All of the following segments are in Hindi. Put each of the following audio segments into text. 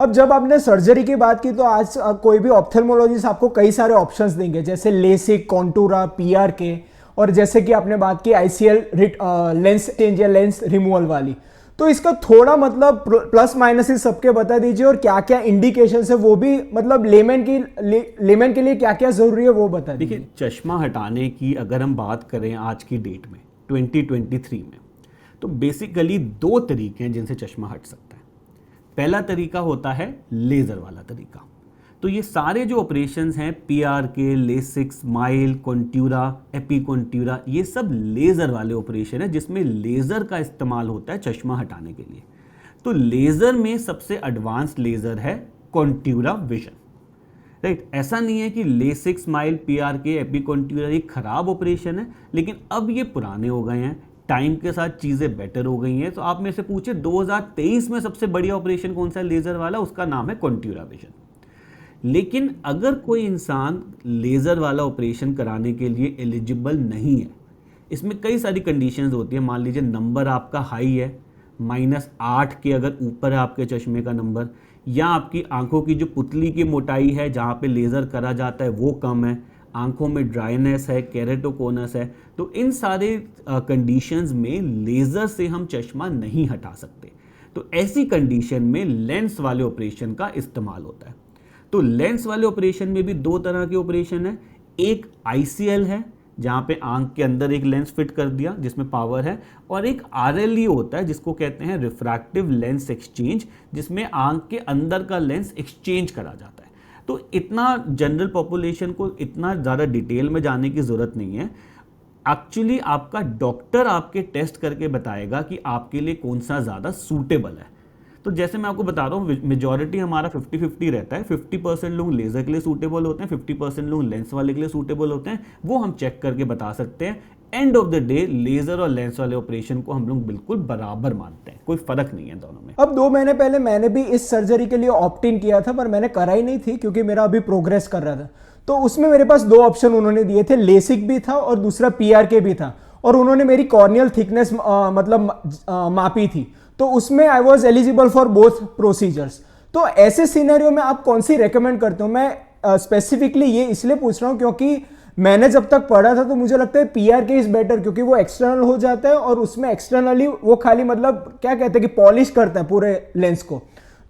अब जब आपने सर्जरी की बात की तो आज कोई भी ऑप्थेल्मोलॉजिस्ट आपको कई सारे ऑप्शंस देंगे, जैसे लेसिक, कॉन्टूरा, पीआरके, और जैसे कि आपने बात की आईसीएल लेंस चेंज या लेंस रिमूवल वाली। तो इसका थोड़ा मतलब प्लस माइनस सबके बता दीजिए, और क्या क्या इंडिकेशन है वो भी, मतलब लेमैन के लिए क्या क्या जरूरी है वो बता दीजिए। देखिए, चश्मा हटाने की अगर हम बात करें आज की डेट में 2023 में, तो बेसिकली दो तरीके हैं जिनसे चश्मा हट सकता है। पहला तरीका होता है लेज़र वाला तरीका। तो ये सारे जो ऑपरेशंस हैं, PRK, LASIK, smile, Contura, AP Contura, ये सब लेज़र वाले ऑपरेशन है जिसमें लेज़र का इस्तेमाल होता है चश्मा हटाने के लिए। तो लेज़र में सबसे एडवांस्ड लेज़र है कॉन्ट्यूरा विजन, राइट। ऐसा नहीं है कि LASIK, smile, PRK, AP Contura ये खराब ऑपरेशन है, लेकिन अब ये पुराने हो गए हैं, टाइम के साथ चीज़ें बेटर हो गई हैं। तो आप मेरे से पूछे 2023 में सबसे बढ़िया ऑपरेशन कौन सा है लेज़र वाला, उसका नाम है कॉन्ट्यूरा विजन। लेकिन अगर कोई इंसान लेज़र वाला ऑपरेशन कराने के लिए एलिजिबल नहीं है, इसमें कई सारी कंडीशंस होती है। मान लीजिए नंबर आपका हाई है, -8 के अगर ऊपर है आपके चश्मे का नंबर, या आपकी आंखों की जो पुतली की मोटाई है जहाँ पे लेज़र करा जाता है वो कम है, आंखों में ड्राइनेस है, केरेटोकोनस है, तो इन सारे कंडीशंस में लेज़र से हम चश्मा नहीं हटा सकते। तो ऐसी कंडीशन में लेंस वाले ऑपरेशन का इस्तेमाल होता है। तो लेंस वाले ऑपरेशन में भी दो तरह के ऑपरेशन है। एक आईसीएल है जहाँ पे आंख के अंदर एक लेंस फिट कर दिया जिसमें पावर है, और एक आरएलई होता है जिसको कहते हैं रिफ्रैक्टिव लेंस एक्सचेंज, जिसमें आंख के अंदर का लेंस एक्सचेंज करा जाता है। तो इतना जनरल पॉपुलेशन को इतना ज़्यादा डिटेल में जाने की ज़रूरत नहीं है। एक्चुअली आपका डॉक्टर आपके टेस्ट करके बताएगा कि आपके लिए कौन सा ज़्यादा सूटेबल है। तो जैसे मैं आपको बता रहा हूँ, मेजॉरिटी हमारा 50-50 रहता है। 50% लोग लेज़र के लिए सूटेबल होते हैं, 50% लोग लेंस वाले के लिए सूटेबल होते हैं। वो हम चेक करके बता सकते हैं। End of the day laser और लेंस वाले ऑपरेशन को हम लोग बिल्कुल बराबर मानते हैं, कोई फर्क नहीं है दोनों में। अब 2 महीने पहले मैंने भी इस सर्जरी के लिए ऑप्ट इन किया था, पर मैंने कराई नहीं थी क्योंकि मेरा अभी प्रोग्रेस कर रहा था। तो उसमें मेरे पास 2 ऑप्शन उन्होंने दिए थे, लेसिक भी था और दूसरा पीआरके भी था, और उन्होंने मेरी कॉर्नियल थिकनेस मापी थी। तो उसमें I was eligible for both procedures. तो ऐसे सिनेरियो में आप कौन सी रेकमेंड करते हो? मैं स्पेसिफिकली ये इसलिए पूछ रहा हूँ क्योंकि मैंने जब तक पढ़ा था तो मुझे लगता है पीआरके इज बेटर, क्योंकि वो एक्सटर्नल हो जाता है और उसमें एक्सटर्नली वो खाली मतलब क्या कहते हैं कि पॉलिश करता है पूरे लेंस को।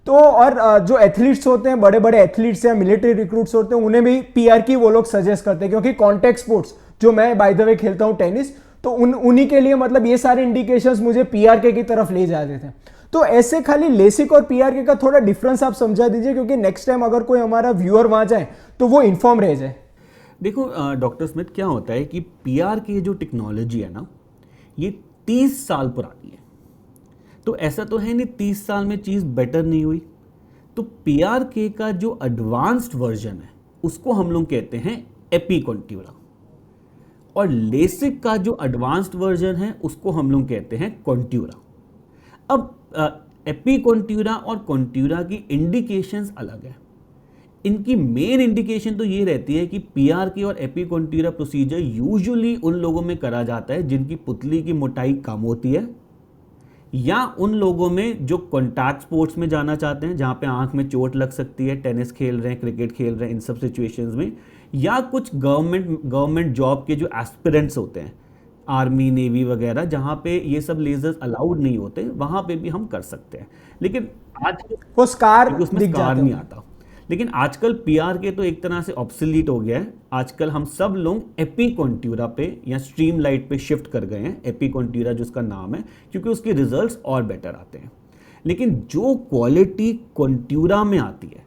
तो और जो एथलीट्स होते हैं, बड़े बड़े एथलीट्स या मिलिट्री रिक्रूट्स होते हैं, उन्हें भी पीआरके वो लोग सजेस्ट करते हैं, क्योंकि कॉन्टैक्ट स्पोर्ट्स जो मैं बाय द वे खेलता हूँ टेनिस, तो उन्हीं के लिए मतलब ये सारे इंडिकेशंस मुझे पीआरके की तरफ ले जाते थे। तो ऐसे खाली लेसिक और पीआरके का थोड़ा डिफरेंस आप समझा दीजिए, क्योंकि नेक्स्ट टाइम अगर कोई हमारा व्यूअर वहां जाए तो वो इन्फॉर्म रह जाए। देखो डॉक्टर स्मिथ, क्या होता है कि पीआरके जो टेक्नोलॉजी है ना, ये 30 साल पुरानी है। तो ऐसा तो है नहीं 30 साल में चीज़ बेटर नहीं हुई। तो पीआरके का जो एडवांस्ड वर्जन है उसको हम लोग कहते हैं एपी कॉन्ट्यूरा, और लेसिक का जो एडवांस्ड वर्जन है उसको हम लोग कहते हैं कॉन्ट्यूरा। अब एपी कॉन्ट्यूरा और कॉन्ट्यूरा की इंडिकेशंस अलग है। इनकी मेन इंडिकेशन तो ये रहती है कि पीआरके और एपी कॉन्ट्यूरा प्रोसीजर यूजुअली उन लोगों में करा जाता है जिनकी पुतली की मोटाई कम होती है, या उन लोगों में जो कॉन्टैक्ट स्पोर्ट्स में जाना चाहते हैं जहाँ पे आंख में चोट लग सकती है, टेनिस खेल रहे हैं, क्रिकेट खेल रहे हैं, इन सब सिचुएशंस में, या कुछ गवर्नमेंट जॉब के जो एस्पिरेंट्स होते हैं, आर्मी, नेवी वगैरह, जहाँ पे ये सब लेजर्स अलाउड नहीं होते, वहाँ पे भी हम कर सकते हैं। लेकिन आज वो स्कार उसमें स्कार नहीं आता। लेकिन आजकल पीआरके तो एक तरह से ऑब्सोलीट हो गया है। आजकल हम सब लोग एपी कॉन्ट्यूरा पे या स्ट्रीम लाइट पे शिफ्ट कर गए हैं, एपी कॉन्ट्यूरा जो उसका नाम है, क्योंकि उसके रिजल्ट्स और बेटर आते हैं। लेकिन जो क्वालिटी कॉन्ट्यूरा में आती है,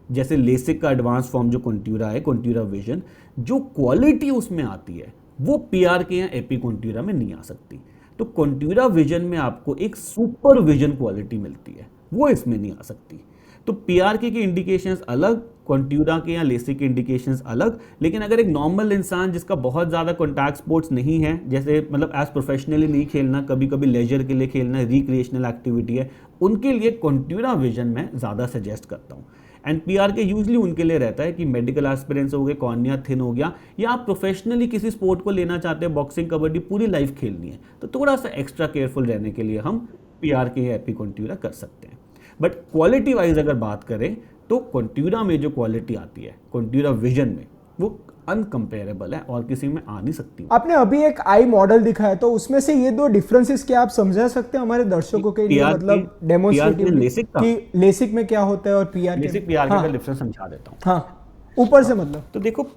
जैसे लेसिक का एडवांस फॉर्म जो कॉन्ट्यूरा है, कॉन्ट्यूरा विजन, जो क्वालिटी उसमें आती है वो पीआरके या एपी कॉन्ट्यूरा में नहीं आ सकती। तो कॉन्ट्यूरा विजन में आपको एक सुपर विजन क्वालिटी मिलती है, वो इसमें नहीं आ सकती। तो पीआरके के इंडिकेशंस अलग, कॉन्ट्यूरा के या लेसिक के इंडिकेशंस अलग। लेकिन अगर एक नॉर्मल इंसान जिसका बहुत ज़्यादा कॉन्टैक्ट स्पोर्ट्स नहीं है, जैसे मतलब एज प्रोफेशनली नहीं खेलना, कभी कभी लेजर के लिए खेलना, रिक्रिएशनल एक्टिविटी है, उनके लिए कॉन्ट्यूरा विजन में ज़्यादा सजेस्ट करता हूँ। एंड पीआरके यूजली उनके लिए रहता है कि मेडिकल एस्पिरेंट्स हो गए, कॉर्निया थिन हो गया, या आप प्रोफेशनली किसी स्पोर्ट को लेना चाहते हैं, बॉक्सिंग, कबड्डी, पूरी लाइफ खेलनी है, तो थोड़ा सा एक्स्ट्रा केयरफुल रहने के लिए हम पीआरके या एपी कॉन्ट्यूरा कर सकते हैं। बट क्वालिटी वाइज अगर बात करें तो कॉन्ट्यूरा में जो क्वालिटी आती है कॉन्ट्यूरा विजन में, वो अनकंपेरेबल है और किसी में आ नहीं सकती। आपने अभी एक आई मॉडल दिखाया, तो उसमें से ये दो डिफरेंसेस क्या आप समझा सकते हैं हमारे दर्शकों के लिए, मतलब डेमोन्स्ट्रेटिवली लेसिक का, कि लेसिक में क्या होता है और पीआरके लेसिक पीआरके का डिफरेंस समझा देता हूँ। हाँ, ऊपर से मतलब तो देखो,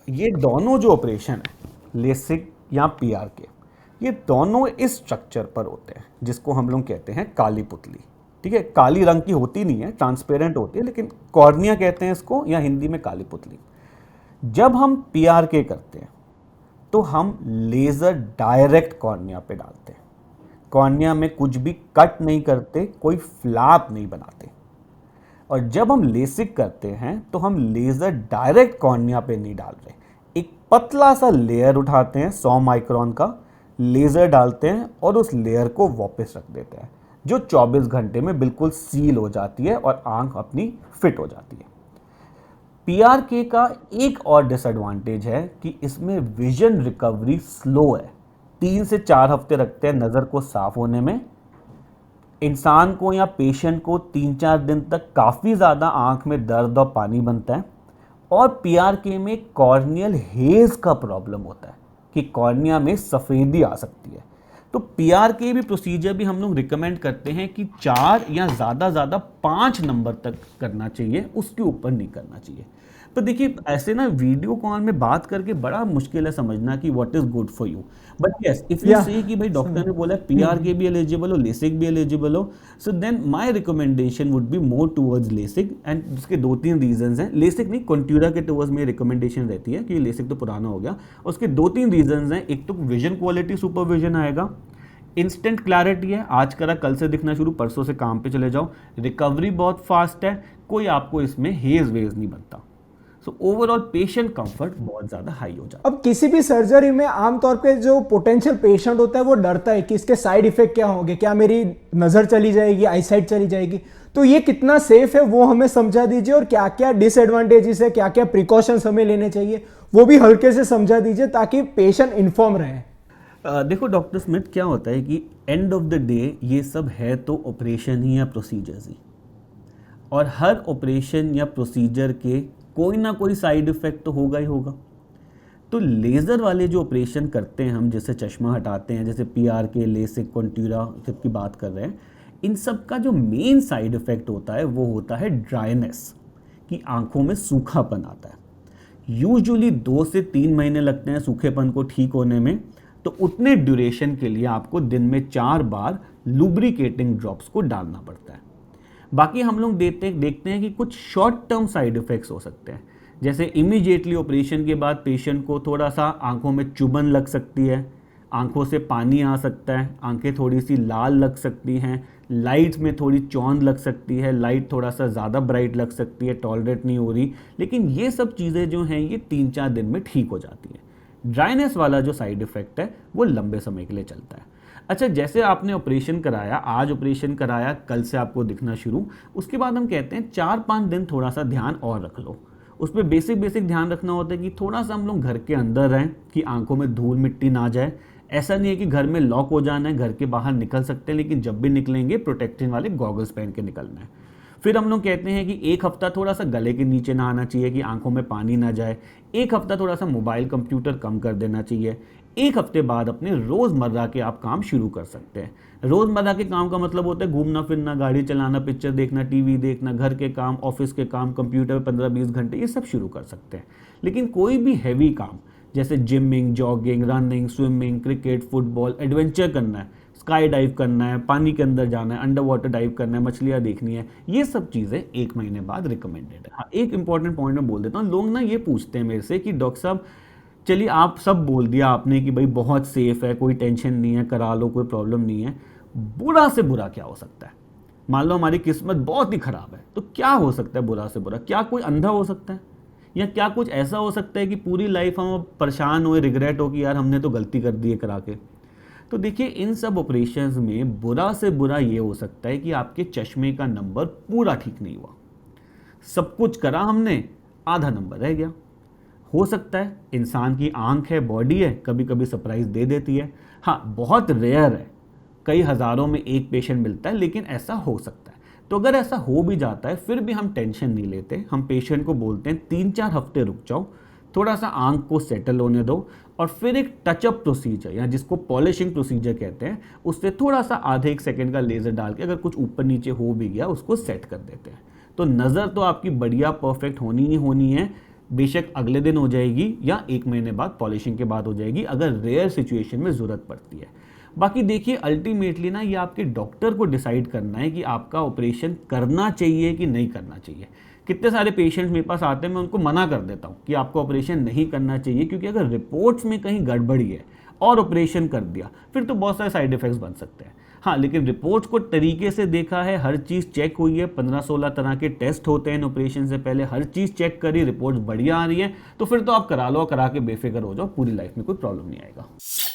ये दोनों जो ऑपरेशन है लेसिक या पीआरके, ये दोनों इस स्ट्रक्चर पर होते हैं जिसको हम लोग कहते हैं काली पुतली। ठीक है, काली रंग की होती नहीं है, ट्रांसपेरेंट होती है, लेकिन कॉर्निया कहते हैं इसको, या हिंदी में काली पुतली। जब हम पीआरके करते हैं तो हम लेज़र डायरेक्ट कॉर्निया पे डालते हैं। कॉर्निया में कुछ भी कट नहीं करते, कोई फ्लैप नहीं बनाते। और जब हम लेसिक करते हैं तो हम लेज़र डायरेक्ट कॉर्निया पे नहीं डाल रहे, एक पतला सा लेयर उठाते हैं 100 माइक्रोन का, लेज़र डालते हैं और उस लेयर को वापस रख देते हैं, जो 24 घंटे में बिल्कुल सील हो जाती है और आंख अपनी फिट हो जाती है। पीआरके का एक और डिसएडवांटेज है कि इसमें विजन रिकवरी स्लो है, 3 से 4 हफ्ते लगते हैं नज़र को साफ होने में। इंसान को या पेशेंट को 3-4 दिन तक काफ़ी ज़्यादा आंख में दर्द और पानी बनता है। और पीआरके में कॉर्नियल हेज का प्रॉब्लम होता है कि कॉर्निया में सफ़ेदी आ सकती है। तो पीआरके भी प्रोसीजर भी हम लोग रिकमेंड करते हैं कि 4 या ज़्यादा 5 नंबर तक करना चाहिए, उसके ऊपर नहीं करना चाहिए। तो देखिए, ऐसे ना वीडियो कॉल में बात करके बड़ा मुश्किल है समझना कि what is good for you, but yes if you से कि भाई डॉक्टर ने बोला पीआरके भी एलिजिबल हो, लेसिक भी एलिजिबल हो, so then my recommendation would be more towards LASIK. And उसके 2-3 रीजंस हैं, लेसिक नहीं कॉन्ट्यूरा के टुवर्ड्स में रिकमेंडेशन रहती है कि लेसिक तो पुराना हो गया। उसके 2-3 रीजंस हैं, एक तो विजन क्वालिटी सुपरविजन आएगा, इंस्टेंट क्लैरिटी है, आज करा कल से दिखना शुरू, परसों से काम पे चले जाओ, रिकवरी बहुत फास्ट है, कोई आपको इसमें हेज वेज नहीं बनता। सो ओवरऑल पेशेंट कंफर्ट बहुत ज़्यादा हाई हो जाता है। अब किसी भी सर्जरी में आमतौर पे जो पोटेंशियल पेशेंट होता है वो डरता है कि इसके साइड इफेक्ट क्या होंगे, क्या मेरी नज़र चली जाएगी, आईसाइट चली जाएगी, तो ये कितना सेफ है वो हमें समझा दीजिए, और क्या क्या डिसएडवांटेजेस है, क्या क्या प्रिकॉशंस हमें लेने चाहिए, वो भी हल्के से समझा दीजिए ताकि पेशेंट इन्फॉर्म रहे। देखो डॉक्टर स्मिथ, क्या होता है कि एंड ऑफ द डे ये सब है तो ऑपरेशन ही या प्रोसीजर्स ही, और हर ऑपरेशन या प्रोसीजर के कोई ना कोई साइड इफ़ेक्ट तो होगा ही होगा। तो लेज़र वाले जो ऑपरेशन करते हैं हम, जैसे चश्मा हटाते हैं, जैसे पीआरके, लेसिक, कॉन्ट्यूरा सब की बात कर रहे हैं, इन सब का जो मेन साइड इफ़ेक्ट होता है वो होता है ड्राइनेस, कि आंखों में सूखापन आता है। यूजुअली 2 से 3 महीने लगते हैं सूखेपन को ठीक होने में। तो उतने ड्यूरेशन के लिए आपको दिन में 4 बार लुब्रिकेटिंग ड्रॉप्स को डालना पड़ता है। बाकी हम लोग देखते हैं कि कुछ शॉर्ट टर्म साइड इफ़ेक्ट्स हो सकते हैं, जैसे इमीडिएटली ऑपरेशन के बाद पेशेंट को थोड़ा सा आंखों में चुभन लग सकती है, आंखों से पानी आ सकता है, आंखें थोड़ी सी लाल लग सकती हैं, लाइट में थोड़ी चौंध लग सकती है, लाइट थोड़ा सा ज़्यादा ब्राइट लग सकती है, टॉलरेट नहीं हो रही। लेकिन ये सब चीज़ें जो हैं ये 3-4 दिन में ठीक हो जाती है। ड्राइनेस वाला जो साइड इफ़ेक्ट है वो लंबे समय के लिए चलता है। अच्छा, जैसे आपने ऑपरेशन कराया, आज ऑपरेशन कराया, कल से आपको दिखना शुरू, उसके बाद हम कहते हैं 4-5 दिन थोड़ा सा ध्यान और रख लो। उसमें बेसिक ध्यान रखना होता है कि थोड़ा सा हम लोग घर के अंदर रहें, कि आंखों में धूल मिट्टी ना जाए। ऐसा नहीं है कि घर में लॉक हो जाना है, घर के बाहर निकल सकते हैं, लेकिन जब भी निकलेंगे प्रोटेक्टिव वाले गॉगल्स पहन के निकलना है। फिर हम लोग कहते हैं कि 1 हफ्ता थोड़ा सा गले के नीचे ना आना चाहिए, कि आंखों में पानी ना जाए। 1 हफ्ता थोड़ा सा मोबाइल कंप्यूटर कम कर देना चाहिए। 1 हफ्ते बाद अपने रोज़मर्रा के आप काम शुरू कर सकते हैं। रोज़मर्रा के काम का मतलब होता है घूमना फिरना, गाड़ी चलाना, पिक्चर देखना, टीवी देखना, घर के काम, ऑफिस के काम, कंप्यूटर 15-20 घंटे, ये सब शुरू कर सकते हैं। लेकिन कोई भी हैवी काम जैसे gymming, jogging, running, swimming, cricket, football, adventure करना है, स्काई डाइव करना है, पानी के अंदर जाना है, अंडर वाटर डाइव करना है, मछलियाँ देखनी है, ये सब चीज़ें 1 महीने बाद रिकमेंडेड है। हाँ, एक इंपॉर्टेंट पॉइंट मैं बोल देता हूँ। लोग ना ये पूछते हैं मेरे से कि डॉक्टर साहब, चलिए आप सब बोल दिया आपने कि भाई बहुत सेफ है, कोई टेंशन नहीं है, करा लो, कोई प्रॉब्लम नहीं है, बुरा से बुरा क्या हो सकता है? मान लो हमारी किस्मत बहुत ही ख़राब है, तो क्या हो सकता है बुरा से बुरा? क्या कोई अंधा हो सकता है, या क्या कुछ ऐसा हो सकता है कि पूरी लाइफ हम परेशान हुए, रिग्रेट हो कि यार हमने तो गलती कर दी है करा के? तो देखिए, इन सब ऑपरेशंस में बुरा से बुरा ये हो सकता है कि आपके चश्मे का नंबर पूरा ठीक नहीं हुआ, सब कुछ करा हमने, आधा नंबर रह गया। हो सकता है इंसान की आंख है, बॉडी है, कभी कभी सरप्राइज दे देती है। हाँ, बहुत रेयर है, कई हज़ारों में एक पेशेंट मिलता है, लेकिन ऐसा हो सकता है। तो अगर ऐसा हो भी जाता है फिर भी हम टेंशन नहीं लेते, हम पेशेंट को बोलते हैं 3-4 हफ्ते रुक जाओ, थोड़ा सा आंख को सेटल होने दो, और फिर एक टचअप प्रोसीजर या जिसको पॉलिशिंग प्रोसीजर कहते हैं, उससे थोड़ा सा आधे 1 सेकंड का लेज़र डाल के अगर कुछ ऊपर नीचे हो भी गया उसको सेट कर देते हैं। तो नज़र तो आपकी बढ़िया परफेक्ट होनी ही होनी है, बेशक अगले दिन हो जाएगी या 1 महीने बाद पॉलिशिंग के बाद हो जाएगी अगर रेयर सिचुएशन में ज़रूरत पड़ती है। बाकी देखिए अल्टीमेटली ना ये आपके डॉक्टर को डिसाइड करना है कि आपका ऑपरेशन करना चाहिए कि नहीं करना चाहिए। कितने सारे पेशेंट्स मेरे पास आते हैं, मैं उनको मना कर देता हूँ कि आपको ऑपरेशन नहीं करना चाहिए, क्योंकि अगर रिपोर्ट्स में कहीं गड़बड़ी है और ऑपरेशन कर दिया फिर तो बहुत सारे साइड इफेक्ट्स बन सकते हैं। हाँ, लेकिन रिपोर्ट्स को तरीके से देखा है, हर चीज़ चेक हुई है, 15-16 तरह के टेस्ट होते हैं ऑपरेशन से पहले, हर चीज़ चेक करी, रिपोर्ट्स बढ़िया आ रही है, तो फिर तो आप करा लो, करा के बेफिक्र हो जाओ, पूरी लाइफ में कोई प्रॉब्लम नहीं आएगा।